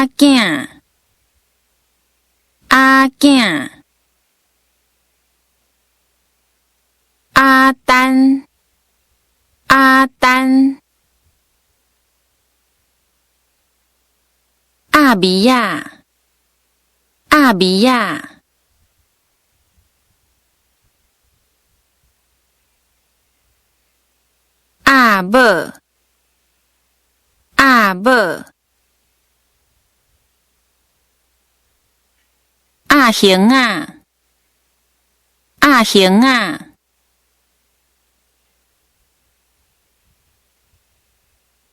阿囝，阿囝，阿丹，阿丹，阿米亚，阿米亚，阿母，阿母，阿兄啊，阿兄啊，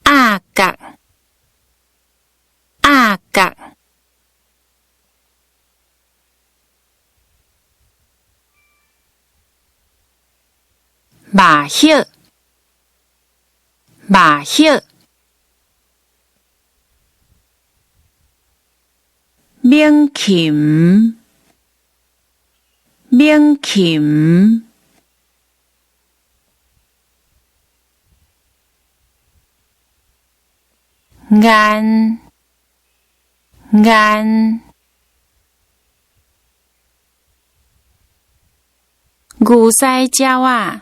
阿角，阿角，马歇，马歇，猛禽，猛禽，雁，雁，牛屎鸟仔，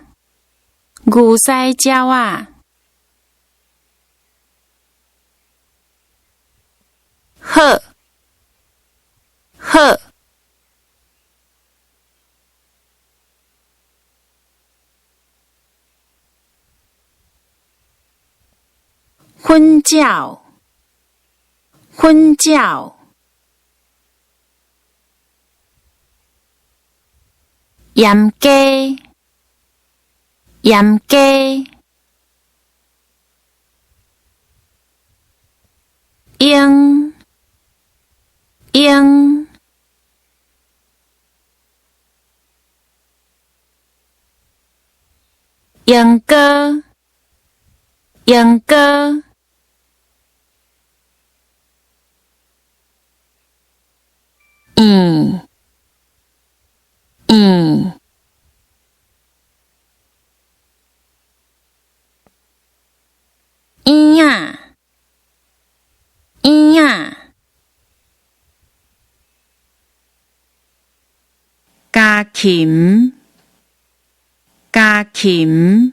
牛屎鸟仔，好，好，粉鸟，粉鸟，盐鸡，盐鸡，鹰，鹰，莺歌，莺歌，燕，燕，燕仔，燕仔，家禽，家禽，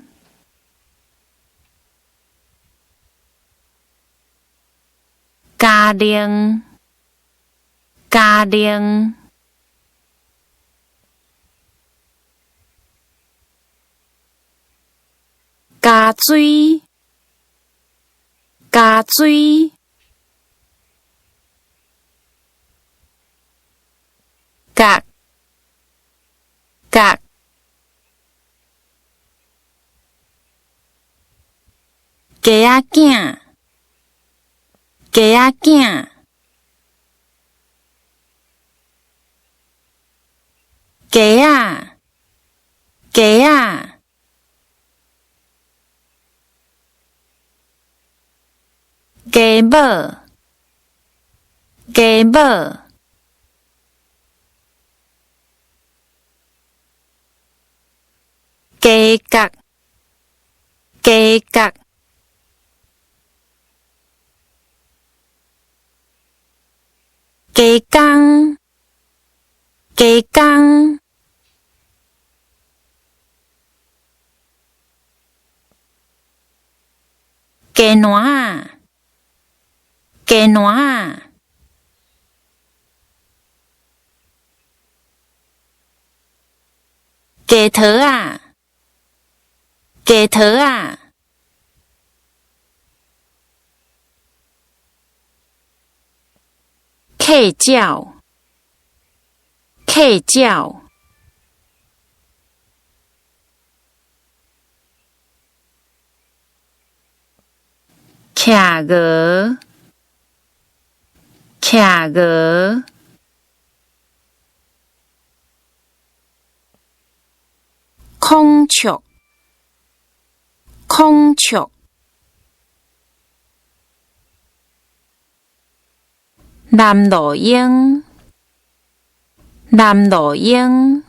家玲，家玲，加水，加水，角，角，鸡仔囝，鸡仔囝，鸡仔，鸡仔，鸡母，鸡母，鸡角，鸡角，鸡公，鸡公，鸡卵仔，鸡卵仔，鸡桃仔，鸡桃仔，客鸟，客鸟，徛鹅，徛鹅，孔雀，孔雀，南路鹰，南路鹰，